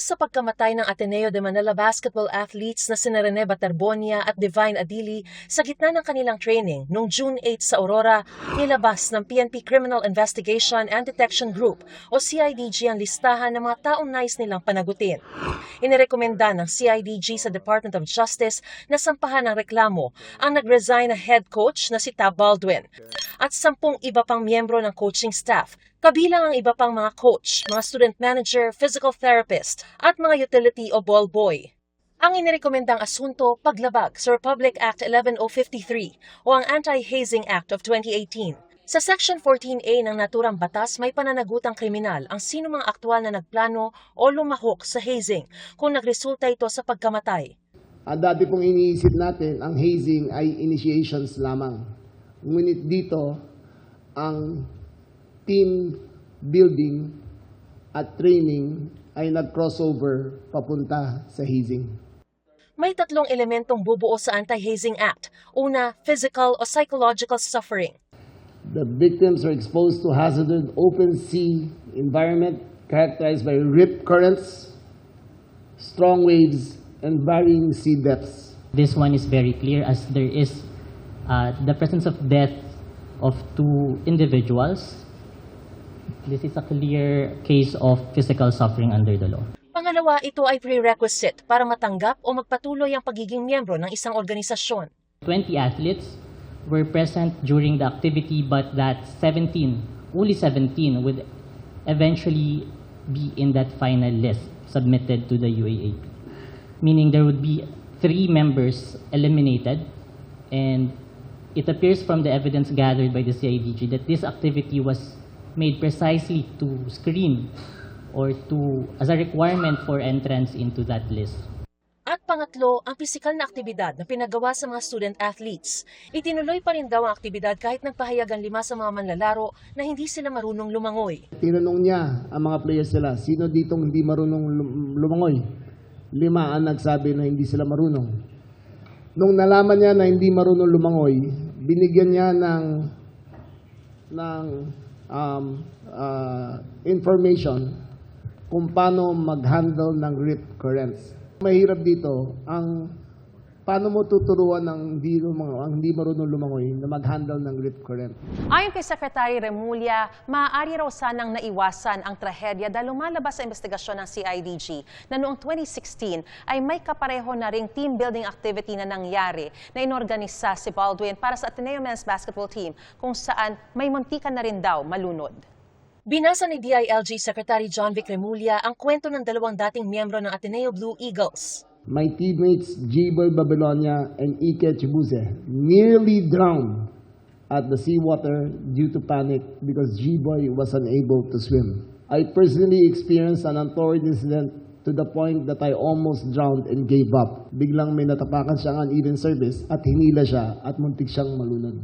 sa pagkamatay ng Ateneo de Manila basketball athletes na sina Rene Baterbonia at Divine Adili sa gitna ng kanilang training noong June 8 sa Aurora, nilabas ng PNP Criminal Investigation and Detection Group o CIDG ang listahan ng mga taong nais nilang panagutin. Inirekomenda ng CIDG sa Department of Justice na sampahan ng reklamo ang nag-resign na head coach na si Tab Baldwin at 10 iba pang miyembro ng coaching staff, kabilang ang iba pang mga coach, mga student manager, physical therapist, at mga utility o ball boy. Ang inirekomendang asunto, paglabag sa Republic Act 11053 o ang Anti-Hazing Act of 2018. Sa Section 14A ng naturang batas, may pananagutang kriminal ang sino mang aktwal na nagplano o lumahok sa hazing kung nagresulta ito sa pagkamatay. Dati pong iniisip natin, ang hazing ay initiations lamang. Ngunit dito, ang team building at training ay nag-crossover papunta sa hazing. May 3 elementong bubuo sa Anti-Hazing Act. Una, physical o psychological suffering. The victims are exposed to hazardous open sea environment characterized by rip currents, strong waves, and varying sea depths. This one is very clear as there is the presence of death of 2 individuals. This is a clear case of physical suffering under the law. Pangalawa, ito ay prerequisite para matanggap o magpatuloy ang pagiging miyembro ng isang organisasyon. 20 athletes were present during the activity, but that only 17 would eventually be in that final list submitted to the UAAP. Meaning there would be 3 members eliminated, and it appears from the evidence gathered by the CIDG that this activity was made precisely to screen or as a requirement for entrance into that list. At pangatlo, ang pisikal na aktibidad na pinagawa sa mga student athletes. Itinuloy pa rin daw ang aktibidad kahit nagpahayag ang 5 sa mga manlalaro na hindi sila marunong lumangoy. Tinanong niya ang mga players sila, sino ditong hindi marunong lumangoy? 5 ang nagsabi na hindi sila marunong. Nung nalaman niya na hindi marunong lumangoy, binigyan niya ng information kung paano mag-handle ng rip currents. Mahirap dito ang paano mo tuturuan ng hindi marunong lumangoy na mag-handle ng rip current. Ayon kay Secretary Remulla, maaari raw sanang naiwasan ang trahedya dahil lumalabas sa investigasyon ng CIDG na noong 2016 ay may kapareho na ring team building activity na nangyari na inorganisa si Baldwin para sa Ateneo Men's Basketball Team kung saan may muntikan na rin daw malunod. Binasa ni DILG Secretary John Vic Remulla ang kwento ng 2 dating miyembro ng Ateneo Blue Eagles. My teammates G-Boy Babylonia and Ike Chibuse nearly drowned at the seawater due to panic because G-Boy was unable to swim. I personally experienced an untoward incident to the point that I almost drowned and gave up. Biglang may natapakan siyang uneven service at hinila siya at muntik siyang malunod.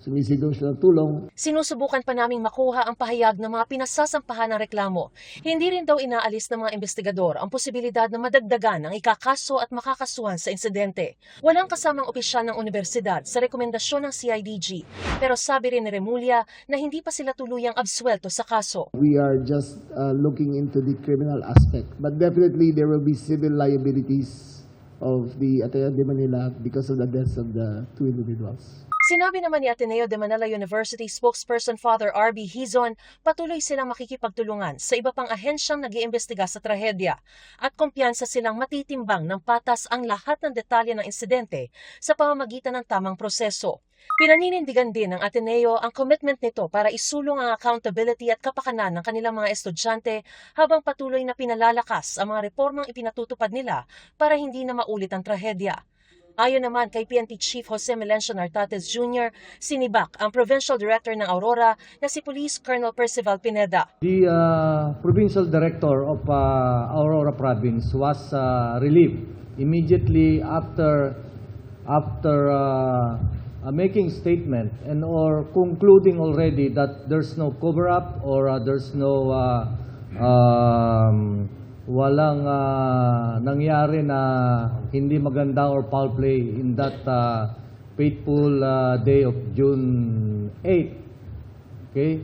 Sumisigaw siya ng tulong. Sinusubukan pa naming makuha ang pahayag ng mga pinasasampahan ng reklamo. Hindi rin daw inaalis ng mga investigador ang posibilidad na madagdagan ang ikakaso at makakasuhan sa insidente. Walang kasamang opisyal ng universidad sa rekomendasyon ng CIDG. Pero sabi rin ni Remulla na hindi pa sila tuluyang absuelto sa kaso. We are just looking into the criminal aspect. But definitely there will be civil liabilities of the Ateneo de Manila because of the deaths of the 2 individuals. Sinabi naman ni Ateneo de Manila University spokesperson Father R.B. Hizon, patuloy silang makikipagtulungan sa iba pang ahensyang nag-iimbestiga sa trahedya at kumpiyansa silang matitimbang ng patas ang lahat ng detalye ng insidente sa pamamagitan ng tamang proseso. Pinaninindigan din ng Ateneo ang commitment nito para isulong ang accountability at kapakanan ng kanilang mga estudyante habang patuloy na pinalalakas ang mga reformang ipinatutupad nila para hindi na maulit ang trahedya. Ayon naman kay PNP Chief Jose Melencio Nartates Jr., sinibak ang Provincial Director ng Aurora na si Police Colonel Percival Pineda. The Provincial Director of Aurora Province was relieved immediately after making statement and or concluding already that there's no cover-up or there's no walang nangyari na hindi maganda or foul play in that fateful day of June 8. Okay?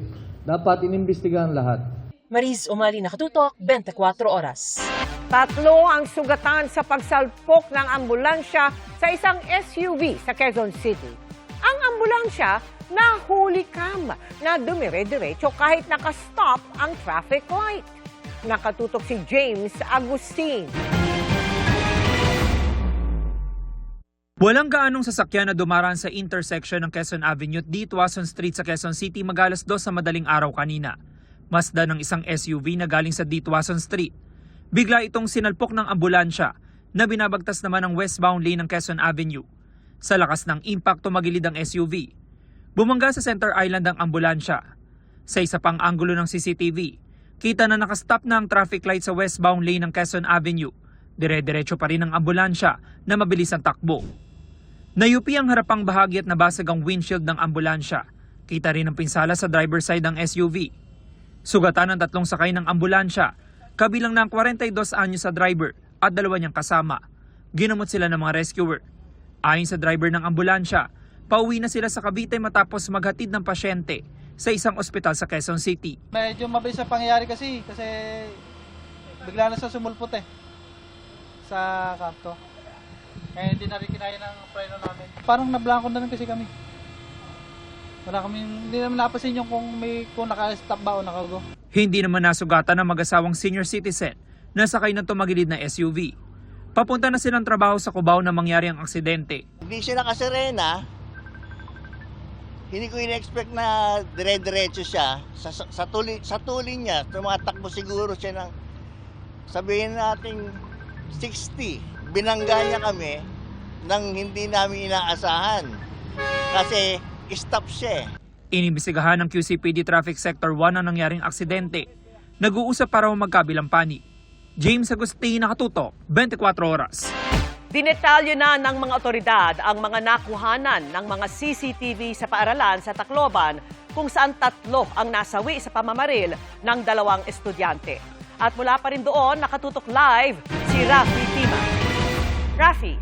Dapat inimbestigahan lahat. Mariz Umali, Nakatutok, 24 Oras. 3 ang sugatan sa pagsalpok ng ambulansya sa isang SUV sa Quezon City. Ang ambulansya nahuli kam na dumire-diretso kahit nakastop ang traffic light. Nakatutok si James Agustin. Walang gaanong sasakyan na dumaraan sa intersection ng Quezon Avenue at Dituason Street sa Quezon City mag-2 sa madaling araw kanina. Masdan ng isang SUV na galing sa Dituason Street. Bigla itong sinalpok ng ambulansya na binabagtas naman ang westbound lane ng Quezon Avenue. Sa lakas ng impact tumagilid ang SUV. Bumangga sa center island ang ambulansya. Sa isa pang anggulo ng CCTV, kita na nakastop na ang traffic light sa westbound lane ng Quezon Avenue. Dire-diretso pa rin ang ambulansya na mabilis ang takbo. Nayupi ang harapang bahagi at nabasag ang windshield ng ambulansya. Kita rin ang pinsala sa driver side ng SUV. Sugatan ang 3 sakay ng ambulansya, kabilang ng 42 anyo sa driver at 2 niyang kasama. Ginamot sila ng mga rescuer. Ayon sa driver ng ambulansya, pauwi na sila sa Cavite matapos maghatid ng pasyente sa isang ospital sa Quezon City. Medyo mabilis ang pangyayari kasi bigla na sa sumulpot sa kanto. Kaya hindi na rin kinaya ng preno namin. Parang nablangko na rin kasi kami. Hindi naman napasin yung kung naka-stop ba o nakago. Hindi naman nasugatan ng mag-asawang senior citizen na sakay ng tumagilid na SUV. Papunta na silang trabaho sa Cubao na mangyari ang aksidente. Hindi siya nakaserena. Hindi ko in-expect na dire-diretso siya. Sa tuli niya, tumatakbo siguro siya ng, sabihin natin, 60. Binangga niya kami nang hindi namin inaasahan. Kasi stop siya. Inimbestigahan ng QCPD Traffic Sector 1 ang nangyaring aksidente. Nag-uusap para magkabilang panig. James Agustin, nakatutok, 24 oras. Dinetalyo na ng mga otoridad ang mga nakuhanan ng mga CCTV sa paaralan sa Tacloban kung saan 3 ang nasawi sa pamamaril ng 2 estudyante. At mula pa rin doon, nakatutok live si Rafi Tima. Rafi.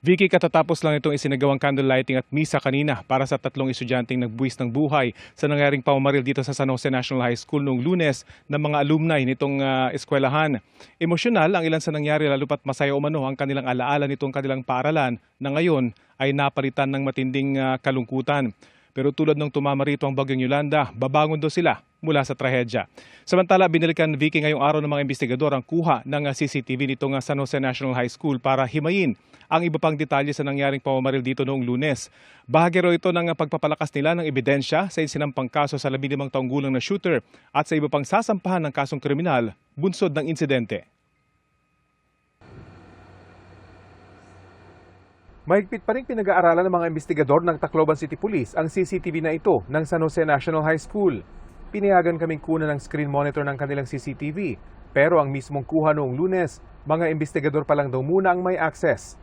Vicky, katatapos lang itong isinagawang candlelighting at misa kanina para sa 3 estudyanteng nagbuwis ng buhay sa nangyaring pamamaril dito sa San Jose National High School noong Lunes ng mga alumni nitong eskwelahan. Emosyonal ang ilan sa nangyari lalo pat masaya umano ang kanilang alaala nitong kanilang paaralan na ngayon ay napalitan ng matinding kalungkutan. Pero tulad ng tumama rito ang bagyong Yolanda, babangon daw sila mula sa trahedya. Samantala, binalikan Vicky ngayong araw ng mga investigador ang kuha ng CCTV nitong San Jose National High School para himayin ang iba pang detalye sa nangyaring pamamaril dito noong Lunes. Bahagi raw ito ng pagpapalakas nila ng ebidensya sa isinampang kaso sa 15 taong gulang na shooter at sa iba pang sasampahan ng kasong kriminal bunsod ng insidente. Mahigpit pa rin pinag-aaralan ng mga investigador ng Tacloban City Police ang CCTV na ito ng San Jose National High School. Pinayagan kaming kunan ng screen monitor ng kanilang CCTV, pero ang mismong kuha noong Lunes, mga investigador pa lang daw muna ang may access.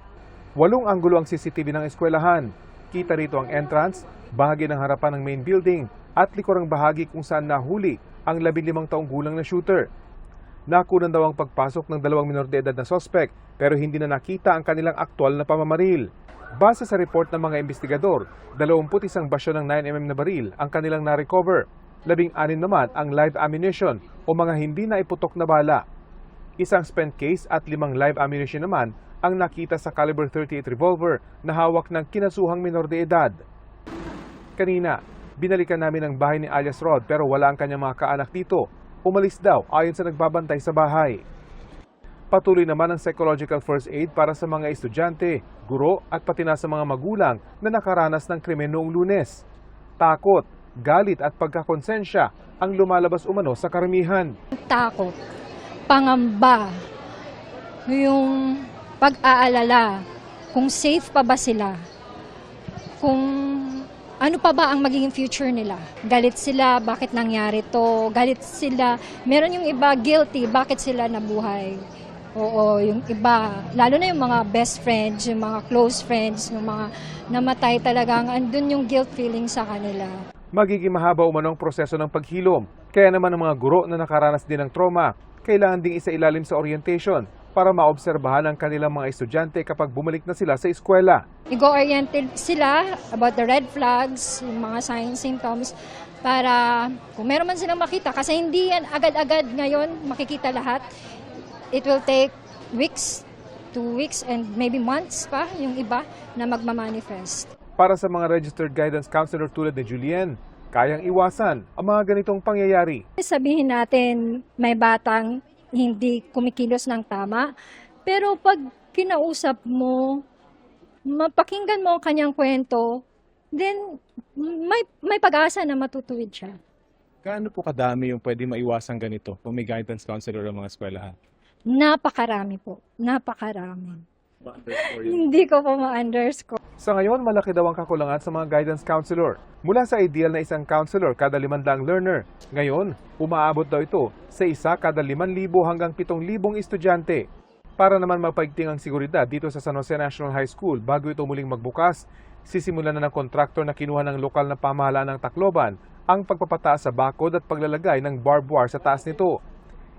8 anggulo ang CCTV ng eskwelahan. Kita rito ang entrance, bahagi ng harapan ng main building at likurang bahagi kung saan nahuli ang 15 taong gulang na shooter. Nakunan daw ang pagpasok ng 2 minor de edad na suspect pero hindi na nakita ang kanilang aktual na pamamaril. Base sa report ng mga investigador, 21 basyo ng 9mm na baril ang kanilang na-recover. 16 naman ang live ammunition o mga hindi na iputok na bala. Isang spent case at 5 live ammunition naman ang nakita sa caliber 38 revolver na hawak ng kinasuhang minor de edad. Kanina, binalikan namin ang bahay ni alias Rod pero wala ang kanyang mga kaanak dito. Umalis daw ayon sa nagbabantay sa bahay. Patuloy naman ang psychological first aid para sa mga estudyante, guro at pati na sa mga magulang na nakaranas ng krimen noong Lunes. Takot, galit at pagkakonsensya ang lumalabas umano sa karamihan. Takot, pangamba, yung pag-aalala kung safe pa ba sila, kung ano pa ba ang magiging future nila? Galit sila, bakit nangyari to? Galit sila, meron yung iba guilty, bakit sila nabuhay? Oo, yung iba, lalo na yung mga best friends, yung mga close friends, yung mga namatay talagang andun yung guilt feeling sa kanila. Magiging mahaba umano ang proseso ng paghilom. Kaya naman ang mga guro na nakaranas din ng trauma, kailangan ding isailalim sa orientation para maobserbahan ang kanilang mga estudyante kapag bumalik na sila sa eskwela. Igo-oriented sila about the red flags, yung mga signs, symptoms, para kung meron man silang makita, kasi hindi yan agad-agad ngayon makikita lahat. It will take weeks, 2 weeks, and maybe months pa yung iba na magmamanifest. Para sa mga registered guidance counselor tulad ni Julien, kayang iwasan ang mga ganitong pangyayari. Sabihin natin may batang hindi kumikilos ng tama, pero pag kinausap mo, mapakinggan mo ang kanyang kwento, then may pag-asa na matutuwid siya. Gaano po kadami yung pwede maiwasan ganito kung may guidance counselor ng mga eskwelahan? Napakarami po. Napakarami. Hindi ko po ma-underscore. Sa ngayon, malaki daw ang kakulangan sa mga guidance counselor. Mula sa ideal na isang counselor kada 500 learner. Ngayon, umaabot daw ito sa isa kada 5,000 hanggang 7,000 estudyante. Para naman mapaigting ang seguridad dito sa San Jose National High School bago ito muling magbukas, sisimulan na ng kontraktor na kinuha ng lokal na pamahalaan ng Tacloban ang pagpapataas sa bakod at paglalagay ng barbed wire sa taas nito.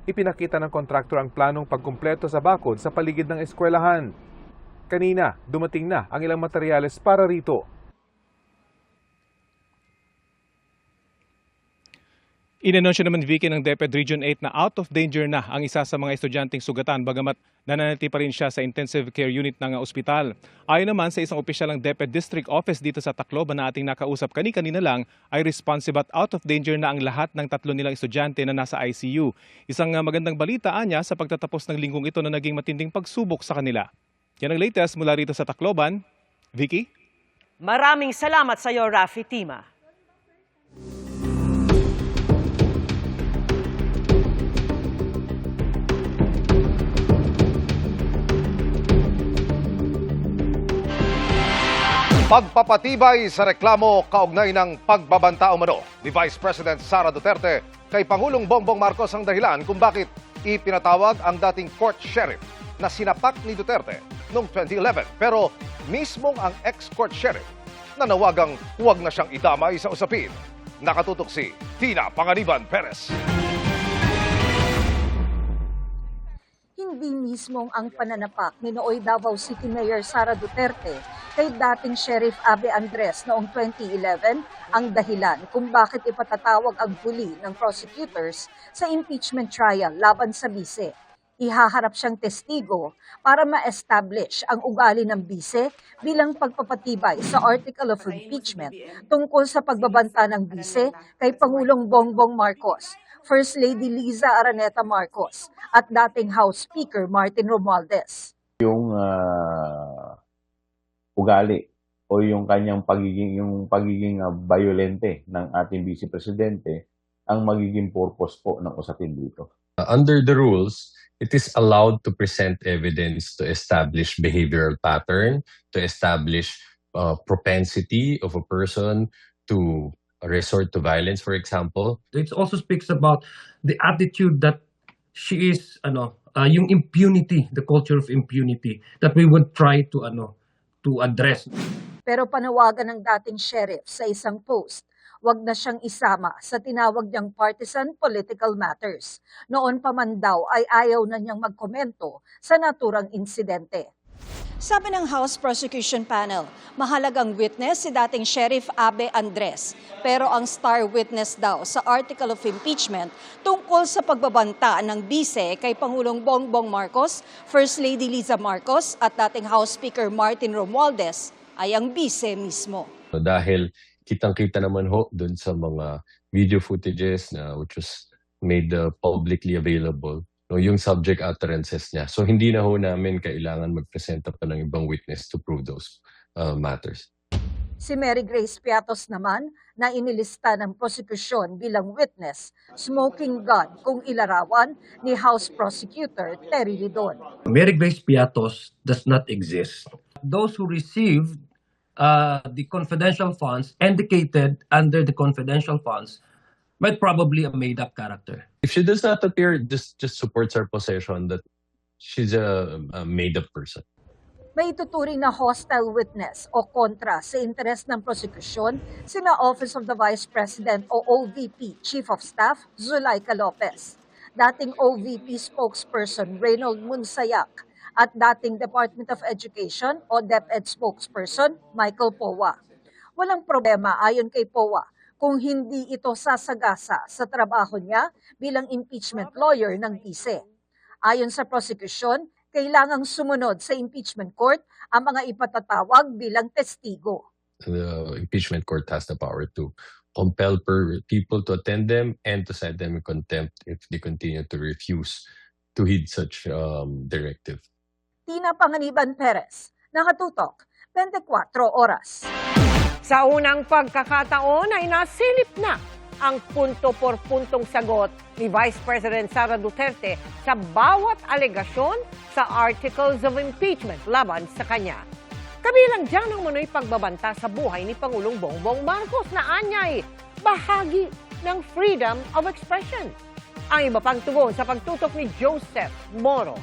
Ipinakita ng kontraktor ang planong pagkumpleto sa bakod sa paligid ng eskwelahan. Kanina, dumating na ang ilang materyales para rito. Inanunsyo naman, Vicky, ng DepEd Region 8 na out of danger na ang isa sa mga estudyanteng sugatan bagamat nananatili pa rin siya sa intensive care unit ng ospital. Ayon naman sa isang opisyal ng DepEd District Office dito sa Tacloban na ating nakausap kanina lang ay responsive at out of danger na ang lahat ng 3 nilang estudyante na nasa ICU. Isang magandang balita niya sa pagtatapos ng linggong ito na naging matinding pagsubok sa kanila. Yan ang latest mula rito sa Tacloban. Vicky? Maraming salamat sa iyo, Rafi Tima. Pagpapatibay sa reklamo kaugnay ng pagbabanta umano ni Vice President Sara Duterte kay Pangulong Bongbong Marcos ang dahilan kung bakit ipinatawag ang dating court sheriff na sinapak ni Duterte noong 2011. Pero mismong ang ex-court sheriff nanawagang huwag na siyang idamay sa usapin. Nakatutok si Tina Panganiban Perez. Hindi mismong ang pananapak ni Nooy Davao City Mayor Sara Duterte kay dating Sheriff Abe Andres noong 2011 ang dahilan kung bakit ipatatawag ang huli ng prosecutors sa impeachment trial laban sa bise. Ihaharap siyang testigo para ma-establish ang ugali ng bise bilang pagpapatibay sa article of impeachment tungkol sa pagbabanta ng bise kay Pangulong Bongbong Marcos, First Lady Liza Araneta Marcos at dating House Speaker Martin Romualdez. Yung ugali o yung kanyang pagiging violente ng ating Vice Presidente ang magiging purpose po ng usapin dito. Under the rules, it is allowed to present evidence to establish behavioral pattern, to establish propensity of a person to resort to violence, for example. It also speaks about the attitude that she is, yung impunity, the culture of impunity that we would try to address. Pero panawagan ng dating sheriff sa isang post, wag na siyang isama sa tinawag niyang partisan political matters. Noon pa man daw ay ayaw na niyang magkomento sa naturang insidente. Sabi ng House Prosecution Panel, mahalagang witness si dating Sheriff Abe Andres. Pero ang star witness daw sa article of impeachment tungkol sa pagbabanta ng bise kay Pangulong Bongbong Marcos, First Lady Liza Marcos at dating House Speaker Martin Romualdez ay ang bise mismo. Dahil kitang-kita naman ho dun sa mga video footages na which was made publicly available, yung subject utterances niya. So hindi na ho namin kailangan magpresenta pa ng ibang witness to prove those matters. Si Mary Grace Piatos naman na inilista ng prosekusyon bilang witness, smoking gun kung ilarawan ni House Prosecutor Terry Lidon. Mary Grace Piatos does not exist. Those who received the confidential funds indicated under the confidential funds might probably a made-up character. If she does not appear, just supports our position that she's a made-up person. May ituturing na hostile witness o kontra sa interes ng prosekusyon sina Office of the Vice President o OVP Chief of Staff Zulaika Lopez, dating OVP spokesperson Reynold Munsayak at dating Department of Education o DepEd spokesperson Michael Powa. Walang problema ayon kay Powa kung hindi ito sasagasa sa trabaho niya bilang impeachment lawyer ng bise. Ayon sa prosecution, kailangang sumunod sa impeachment court ang mga ipatatawag bilang testigo. The impeachment court has the power to compel people to attend them and to cite them in contempt if they continue to refuse to heed such directive. Tina Panganiban Perez, Nakatutok, 24 Oras. Sa unang pagkakataon ay nasilip na ang punto por puntong sagot ni Vice President Sara Duterte sa bawat alegasyon sa articles of impeachment laban sa kanya. Kabilang dyan ang manoy pagbabanta sa buhay ni Pangulong Bongbong Marcos na anyay bahagi ng freedom of expression. Ang iba pang tugon sa pagtutok ni Joseph Moro.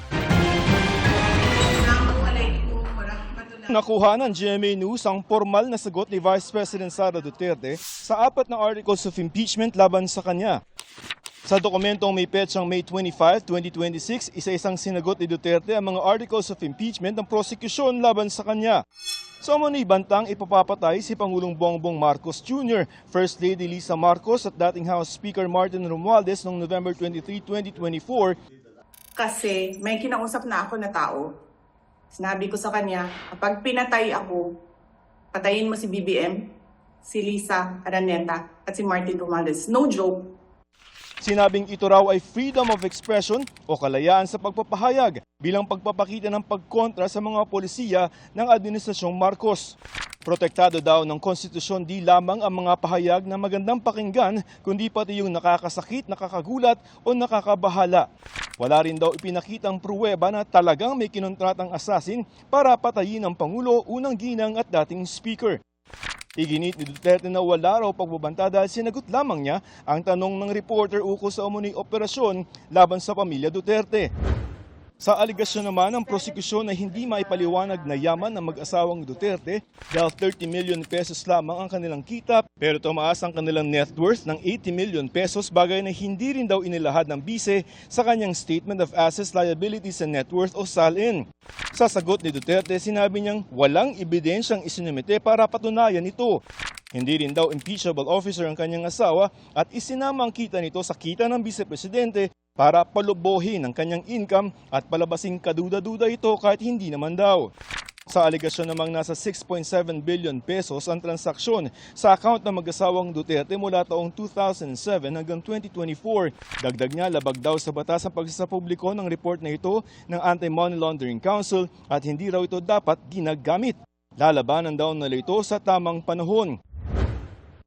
Nakuha ng GMA News ang formal na sagot ni Vice President Sara Duterte sa 4 na articles of impeachment laban sa kanya. Sa dokumentong may petsang May 25, 2026, isa-isang sinagot ni Duterte ang mga articles of impeachment ng prosekusyon laban sa kanya. Sa umano'y bantang ipapapatay si Pangulong Bongbong Marcos Jr., First Lady Lisa Marcos at dating House Speaker Martin Romualdez noong November 23, 2024. Kasi may kinausap na ako na tao. Sinabi ko sa kanya, kapag pinatay ako, patayin mo si BBM, si Lisa Araneta at si Martin Romualdez. No joke. Sinabing ito raw ay freedom of expression o kalayaan sa pagpapahayag bilang pagpapakita ng pagkontra sa mga polisiya ng Administrasyong Marcos. Protektado daw ng konstitusyon di lamang ang mga pahayag na magandang pakinggan, kundi pati yung nakakasakit, nakakagulat o nakakabahala. Wala rin daw ipinakitang pruweba na talagang may kinontratang assassin para patayin ang Pangulo, unang ginang at dating speaker. Iginit ni Duterte na wala raw pagbabanta dahil sinagot lamang niya ang tanong ng reporter ukol sa umunoy operasyon laban sa pamilya Duterte. Sa aligasyon naman ng prosekusyon na hindi maipaliwanag na yaman ng mag-asawang Duterte dahil 30 million pesos lamang ang kanilang kita pero tumaas ang kanilang net worth ng 80 million pesos, bagay na hindi rin daw inilahad ng bise sa kanyang Statement of Assets, Liabilities and Net Worth o SALN. Sa sagot ni Duterte, sinabi niyang walang ebidensyang isinumite para patunayan ito. Hindi rin daw impeachable officer ang kanyang asawa at isinama ang kita nito sa kita ng vice-presidente para palubohin ang kanyang income at palabasing kaduda-duda ito kahit hindi naman daw. Sa aligasyon namang nasa 6.7 billion pesos ang transaksyon sa account ng mag-asawang Duterte mula taong 2007 hanggang 2024. Dagdag niya, labag daw sa batas ang pagsasapubliko ng report na ito ng Anti-Money Laundering Council at hindi raw ito dapat ginagamit. Lalabanan daw nila ito sa tamang panahon.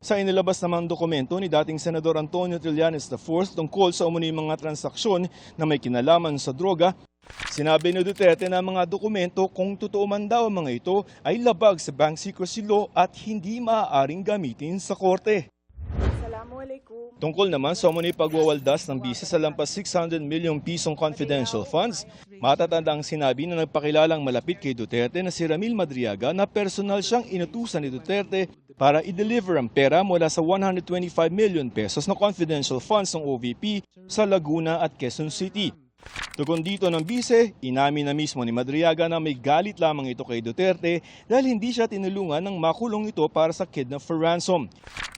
Sa inilabas namang dokumento ni dating Senador Antonio Trillanes IV tungkol sa umunoy mga transaksyon na may kinalaman sa droga, sinabi ni Duterte na mga dokumento kung totoo man daw ang mga ito ay labag sa Bank Secrecy Law at hindi maaaring gamitin sa korte. Tungkol naman sa umunoy pagwawaldas ng bise sa lampas 600 milyong pisong confidential funds, matatandang sinabi na nagpakilalang malapit kay Duterte na si Ramil Madriaga na personal siyang inutusan ni Duterte para i-deliver ang pera mula sa 125 million pesos na confidential funds ng OVP sa Laguna at Quezon City. Tugon dito ng bise, inamin na mismo ni Madriaga na may galit lamang ito kay Duterte dahil hindi siya tinulungan ng makulong ito para sa kidnap for ransom.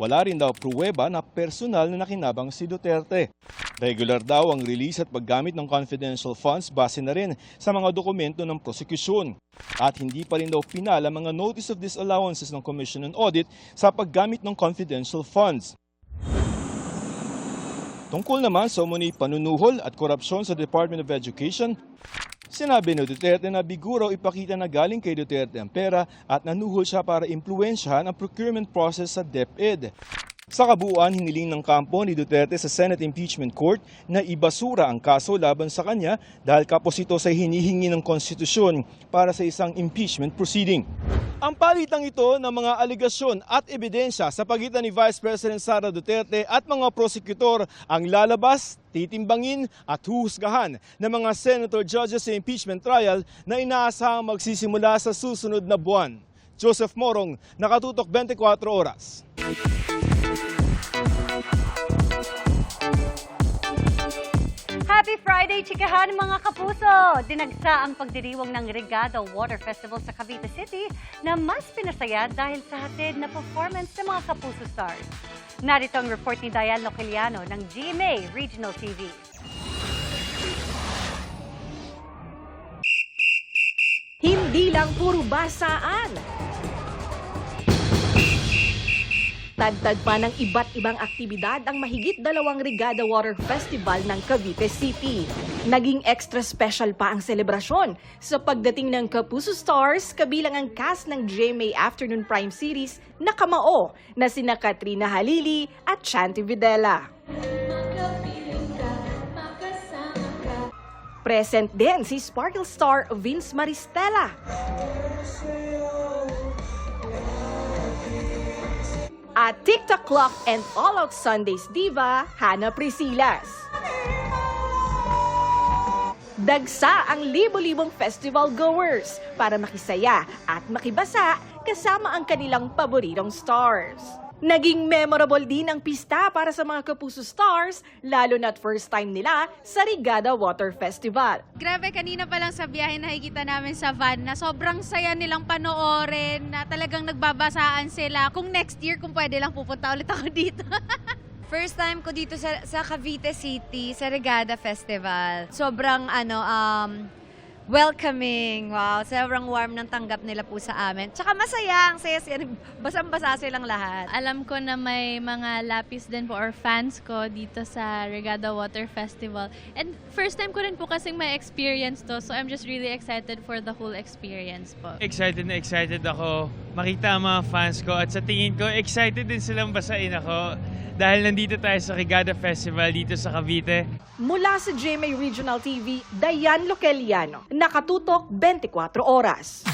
Wala rin daw pruweba na personal na nakinabang si Duterte. Regular daw ang release at paggamit ng confidential funds base na rin sa mga dokumento ng prosekusyon. At hindi pa rin daw pinala mga notice of disallowances ng Commission on Audit sa paggamit ng confidential funds. Tungkol naman sa umunoy panunuhol at korupsyon sa Department of Education, sinabi ni Duterte na biguro ipakita na galing kay Duterte ang pera at nanuhol siya para impluwensyahan ang procurement process sa DepEd. Sa kabuuan, hiniling ng kampo ni Duterte sa Senate Impeachment Court na ibasura ang kaso laban sa kanya dahil kapos ito sa hinihingi ng konstitusyon para sa isang impeachment proceeding. Ang palitang ito ng mga aligasyon at ebidensya sa pagitan ni Vice President Sara Duterte at mga prosekutor ang lalabas, titimbangin at huhusgahan ng mga senator judges sa impeachment trial na inaasahang magsisimula sa susunod na buwan. Joseph Morong, Nakatutok 24 Oras. Happy Friday, chikahan mga kapuso! Dinagsa ang pagdiriwang ng Regada Water Festival sa Cavite City na mas pinasaya dahil sa hatid na performance ng mga kapuso stars. Narito ang report ni Diane Loceliano ng GMA Regional TV. Hindi lang puro basaan. Tagtad pa ng iba't ibang aktibidad ang mahigit 2 Regada Water Festival ng Cavite City. Naging extra special pa ang selebrasyon sa pagdating ng Kapuso Stars kabilang ang cast ng GMA Afternoon Prime Series na kamao na sina Katrina Halili at Chanty Videla. Present din si Sparkle star Vince Maristella. At TikTok Clock and All Out Sundays diva, Hannah Prisilas. Dagsa ang libo-libong festival goers para makisaya at makibasa kasama ang kanilang paboritong stars. Naging memorable din ang pista para sa mga Kapuso stars, lalo na't first time nila sa Regada Water Festival. Grabe, kanina pa lang sa biyahe nakikita namin sa van na sobrang saya nilang panoorin, na talagang nagbabasaan sila. Kung next year, kung pwede lang pupunta ulit ako dito. First time ko dito sa Cavite City, sa Regada Festival. Sobrang welcoming. Wow, sobrang warm ng tanggap nila po sa amin. Tsaka masaya, ang saya-saya. Basang-basa silang lahat. Alam ko na may mga lapis din po or fans ko dito sa Regada Water Festival. And first time ko rin po kasing may experience to, so I'm just really excited for the whole experience po. Excited na excited ako makita ang mga fans ko at sa tingin ko excited din silang basain ako dahil nandito tayo sa Regada Festival dito sa Cavite. Mula sa GMA Regional TV, Diane Loceliano, nakatutok 24 oras.